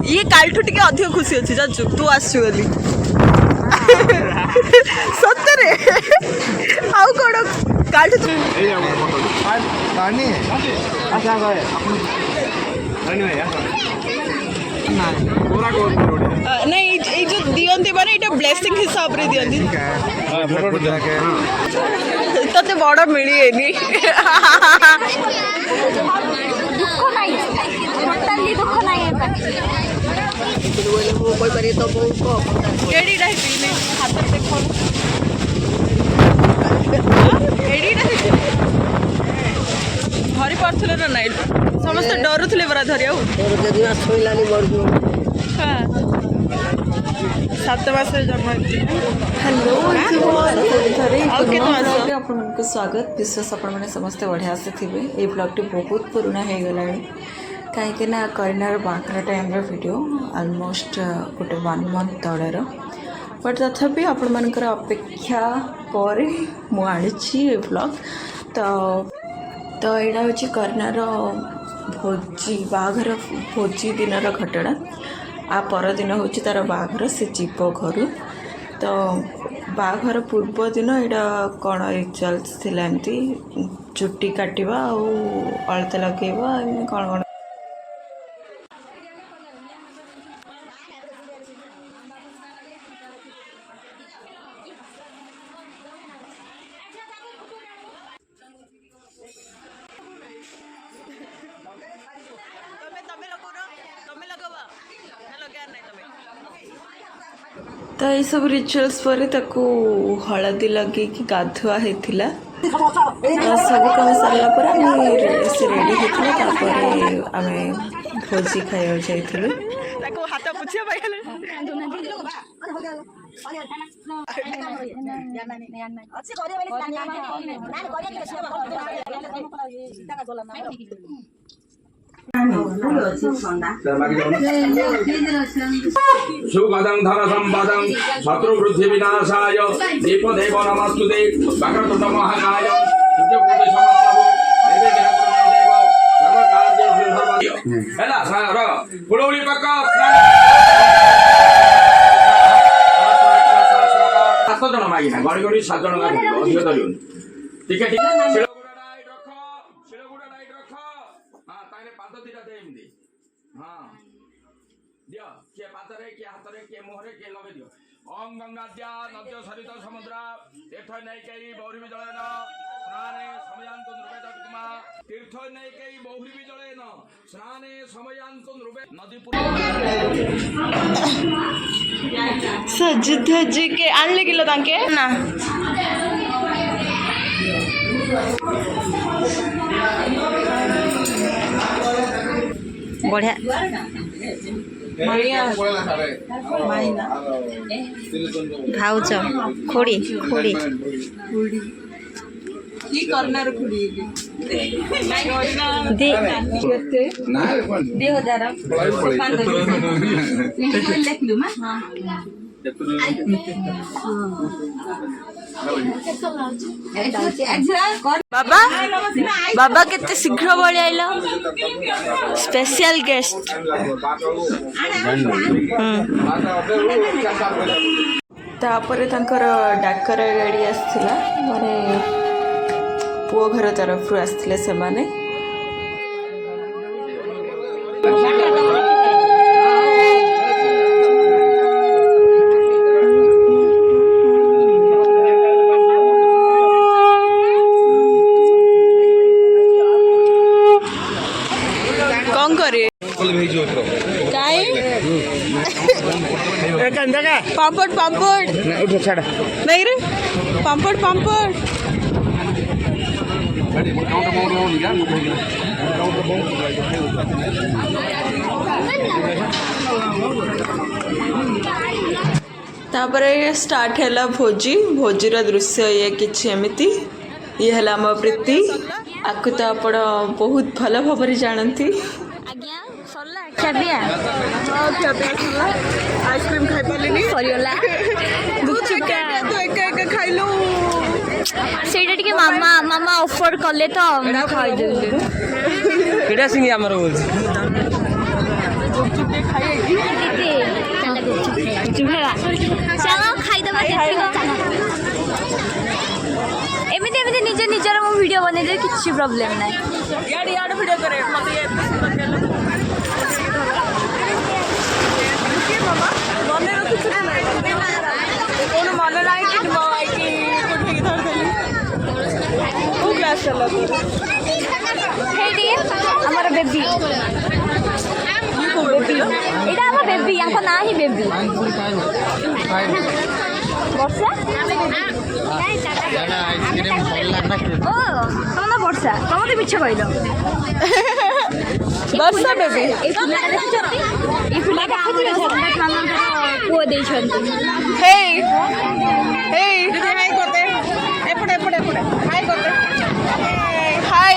ये कालठू टिके अधिक खुशी अच्छी जानचु तू आसु बोली सतरे आउ कौन कालठू तू नहीं ये जो दियंती माने एटा ब्लेसिंग हिसाब रे दियंती तते बड़ मिलिएनी दुख नाही टोटली दुख नाही वो कोई बरी तो बहुत केडी डाइटी ने हाथ देखो एडी डाइटी धरी पारथले ना नाइट समस्त डरुथले बरा धरिया तोर जदी मास छोइलानी मरजो हां 7 मास जन्म हेलो आपको स्वागत विश्वास आपने समस्ते बढ़िया से थे ये ब्लॉग टी बहुत पुराना हो गला कहीं ना करीनार बाखरा टाइम वीडियो ऑलमोस्ट गोटे 1 मंथ तलर बट तथापि आपण मानकर अपेक्षा पर मुझे ब्लॉग तो यहाँ हूँ करीनार भोजी बाघर भोजी दिन घटना आ परदिन हूँ तार बाघर से जीव घर तो बाघर पूर्व दिन यहाँ कौन रिचुअल्स थी एमती चुट्टी काटिबा अलता लगेबा कौन कौन तो ये सब रिचुअल्स पर ताकू हलदी लगे कि गाधुआ होता सब कम सारा पर से रेडी होता आम भोजी खाया जाइलु हाथ पुछिया सुगदं धन संपदं शत्रु वृद्धि विनाशाय दीपदेव नमस्तुते वक्रतुंड महाकाय सूर्यकोटि समप्रभ नैवेद्य देव सर्वकार्येषु सर्वदा हेला सार गुळोळी पक्क 7 जण मागिना गडी गडी 7 जण मागिना अधिक दरियो ठीक है ओम गंगाद्या नद्य सरित समुद्र तीर्थ नैकई बहुरी जलेन स्नाने समयांत नृपे तत्कुमा तीर्थ नैकई बहुरी जलेन स्नाने समयांत नृपे नदी सज धज के आनले किलो तांके ना बढ़िया भाउज खोड़ी खोड़ी की करनार खोड़ी दे 2000 लेखलु मा बाबा बाबा केते शीघ्र बळी आइलो स्पेशल गेस्ट तापरे तांकर डाकरा गाड़ी आसथिला माने पुओ घर तरफ आसथिले से माने पापड़ पापड़ नहीं रे पापड़ पापड़ तापर स्टार्ट है भोजी भोजीर दृश्य ये किछि एमिति ये है आम प्रीति आपको तो आप बहुत भल भाव जानती आइसक्रीम खाई पारे सरीगला खाइलु से मामा मामा ऑफर कले तो खाई गुपचुप के खाइएगी चलो खाईदबा एमती एमती निज निजर मु वीडियो बनैदे किसी प्रॉब्लम ना यार यार वीडियो करे मत ये मामा मने रखु छु कोन मने नाही कि मोबाइल की कोठी धर देली ओ क्लास चला हेडी हमारा बेबी এটা আমার বেবি यहाँ ना ही बेबी वर्षा ओ तुम ना वर्षा तुम तो मिछ कहल वर्षा बेबी এই ফুলটা আমার পুଅ ଦେଇଛନ୍ତି हे हे दीदी हाय करते एपड़े एपड़े एपड़े हाय करते हाय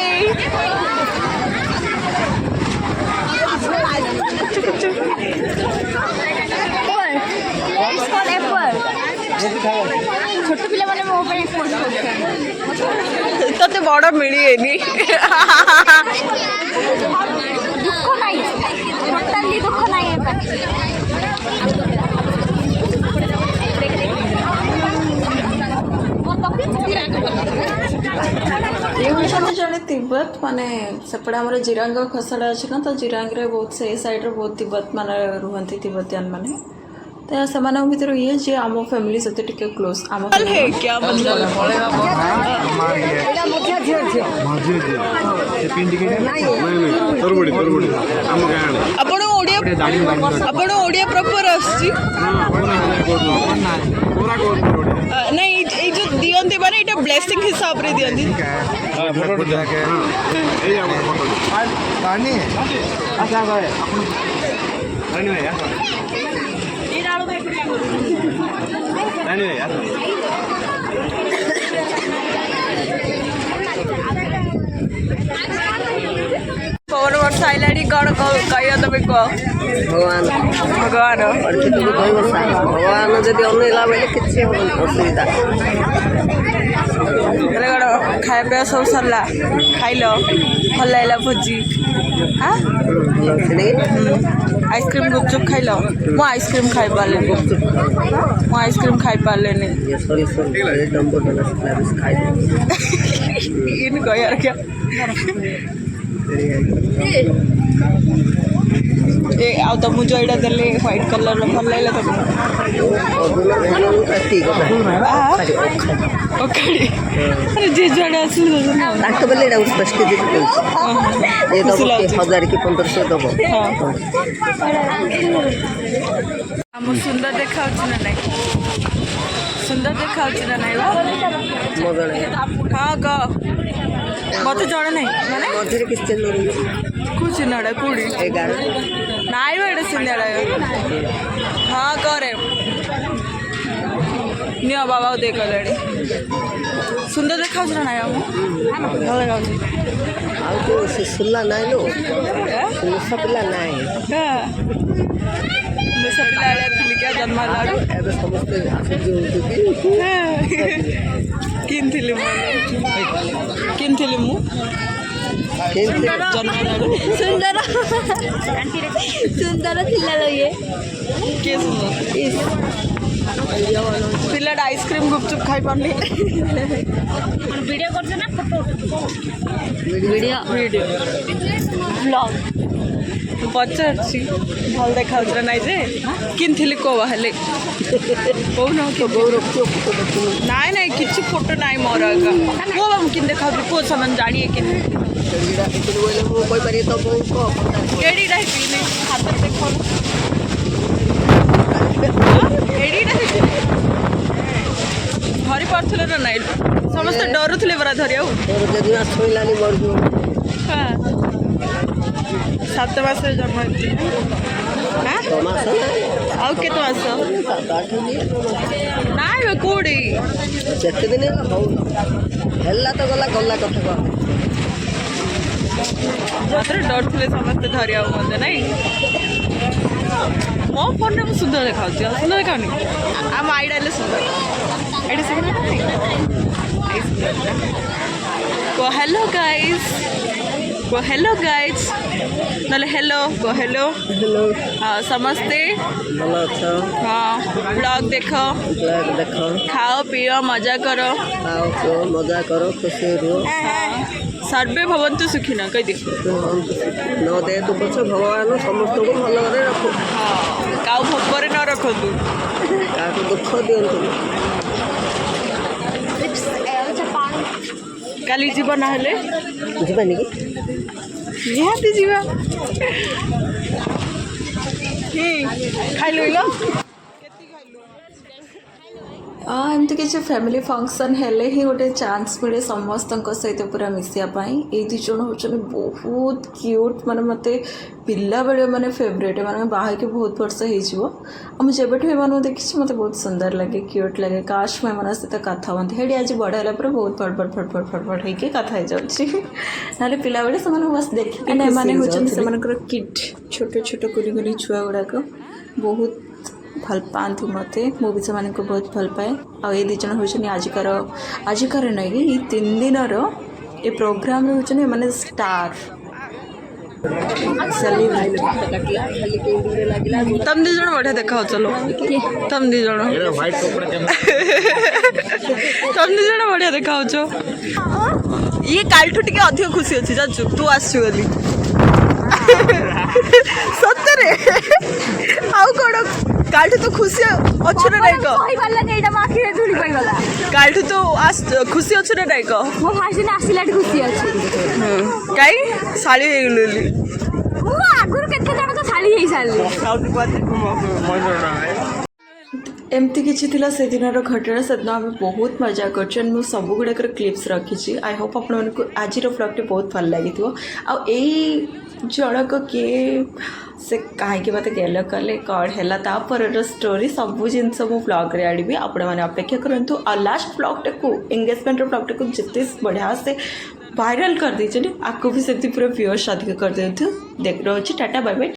छोट पिला माने मो पे पोस्ट तते बड़ मिलिएनी दुख नाही टोटली दुख नाही ये हूँ जड़े तिब्बत माने सेपटे आम जिरांग खसड़ा अच्छे ना तो जिरांग रे बहुत से साइड बहुत तिब्बत माने रुहंती तिब्बतियान माने तो से भर ये जे आम फैमिली सहित टिके क्लोज आम क्या मतलब आपण ओडिया प्रॉपर आसी नहीं ये जो दियंती माने एटा ब्लेसिंग हिसाब रे दियंती पवन वर्षा आइलाणी कौन कह तुम कह भगवान भगवान भगवान जब अनेला बेले किसी असुविधा कौन खाया पिया सब सरला खाइल भल लगा भोजी आइसक्रीम गुपचुप खाइल मु आइसक्रीम खाई पारे मु आइसक्रीम खाई पारे इन कह क्या ए आ तो मुझे एटा देले व्हाइट कलर भल लागला तो ओखड़ी अरे जे जड़ा असली ताक बेले एटा स्पष्ट दे ये तो 1000 की 1500 दबो हम सुंदर देखा ना नहीं सुंदर देखा ना नहीं हाँ कह मत जड़े नहीं माने मझे किसी कुछ नड़ा कुड़ी 11 नाई बेटे सिंधे हाँ करे नियो बाबा देख ले सुंदर देखा ना नहीं भल लगा ଆଉ ତ ସେ ସୁଲା ନାଇଁ लो ସୁଲା ପିଲା ନାଇଁ ମୁଁ ସବୁ ପିଲା ଥିଲି ଜନ୍ମ ହେଲାରୁ ଏବେ ସମସ୍ତେ ଆସୁଛନ୍ତି କିଣିଥିଲି ମୁଁ ଜନ୍ମ ହେଲାରୁ सुंदर सुंदर थिला लगे କିଏ ସୁନ୍ଦର ପିଲାଟା ଆଇସ୍କ୍ରିମ୍ ଗୁପଚୁପ୍ ଖାଇ ପାରୁନି वीडियो करछ ना फोटो वीडियो ଭିଡ଼ିଓ ब्लॉग ପଚାରୁଛି ଭଲ ଦେଖାଉଛି ନା ନାଇଁ ଯେ କିଣିଥିଲି କୋଉ ହେଲେ କହୁନ ନାଇଁ ନାଇଁ କିଛି ଫଟୋ ନାଇଁ ମୋର ଆକା କୋଉ ମୁଁ କିନ୍ ଦେଖାଉଛି କୋଉ ସେମାନେ ଜାଣିଏ କିନ୍ ମୁଁ କହିପାରିବି ତ ବୋଉ କହ ଏଡ଼ିଟା ହେଇନି ହାତରେ ଦେଖ ଏଡ଼ିଟା ହେଇଛି ଧରି ପାରୁଥିଲେ ନା ନାଇଁ ସମସ୍ତେ ଡରୁଥିଲେ ପରା ଧରିବାକୁ ତୋର ଯଦି ମାସ ଛୁଇଁଲାନି ମରିଯିବ 7 ମାସରେ ଜନ୍ମ ହେଇଥିଲି ମାସ ଆଉ କେତେ ମାସ 7-8 ନାଇଁ ବେ କୋଉଠି ଯେତେ ଦିନ ହଉ ହେଲା ତ ଗଲା ଗଲା କଥା କହ ମାତ୍ର ଡରୁଥିଲେ ସମସ୍ତେ ଧରିବାକୁ ମୋତେ ନାଇଁ ମୋ ଫୋନ୍ରେ ମୁଁ ସୁନ୍ଦର ଦେଖାଉଛି ଆଉ ସୁନ୍ଦର ଦେଖାଉନି ଆମ ଆଇଡା ହେଲେ ସୁନ୍ଦର ଏଇଟା ସୁନ୍ଦର କହ ହ୍ୟାଲୋ ଗାଇସ୍ गो हेलो गाइज नले हेलो गो हेलो हेलो हाँ समस्ते ଭଲ ଅଛ हाँ ब्लॉग देखो ବ୍ଲଗ୍ ଦେଖ खाओ पियो मजा करो ଖାଅ ପିଅ ମଜା କର ଖୁସି ରୁହ सर्वे भवन्तु सुखिन कही दे ନ ଦେ ତୁ ପଛ ଭଗବାନ ସମସ୍ତଙ୍କୁ ଭଲରେ ରଖୁ हाँ काउ भोकरे न रखतु କାହାକୁ ଦୁଃଖ ଦିଅନ୍ତୁନି काली जीव ना हेले ଯିବାନି କି निहाती जीवा खाइलु इलो एमती किसी फैमिली फंक्शन हेले ही गोटे चांस मिले समस्त सहित पूरा मिसापी ये दुई जन होचन बहुत क्यूट माने मते पिला बेले माने फेवरेट माने बाहा के बहुत वर्ष हो मुझे एम देखी मत बहुत सुंदर लगे क्यूट लगे काश मैं मन सहित कथा हमें हेडी आज बड़ है बहुत फट फट फट फट फट फट होके कथा हो जाऊँगी ना पिला बेले से बस देखिए एमाने होकर किड छोट छोट कुली कुली छुआ गुड़ाक बहुत भल पाती मत मु भी से बहुत भल पाए आ ये दिजन होचन आजिकार नहीं ये 3 दिन ये प्रोग्राम होचन माने स्टार तम दी जन बढ़िया देखा चलो तम दी जन तम दी जन बढ़िया देखा ये काल टी अधिक खुशी अच्छी जानू तू आसु गली सतरे आउ कौन काल तो खुशी अच्छे ना नहीं कह काल तो खुशी अच्छे ना नहीं कह मो फास्ट दिन आसिला खुशी अच्छी कई शाड़ी हो गली मो आगुर केते जण तो साली हेई साली एमती किसी थिला से दिन घटना से आम बहुत मजा कर सब गुड़ाक क्लिप्स रखी आई होप आप आज व्लॉग बहुत भल लगी जनक किए से कहीं मत गेल कले कौन है तापर स्टोरी सब जिन मु व्लॉग रे आड़ी आपण मैंने अपेक्षा करूँ और लास्ट व्लॉगटा को एंगेजमेंट व्लॉगटा को जिते बढ़िया से वायरल कर दे आपको भी से पूरा प्योर शादी कर दे देख रहा टाटा बाय बाय।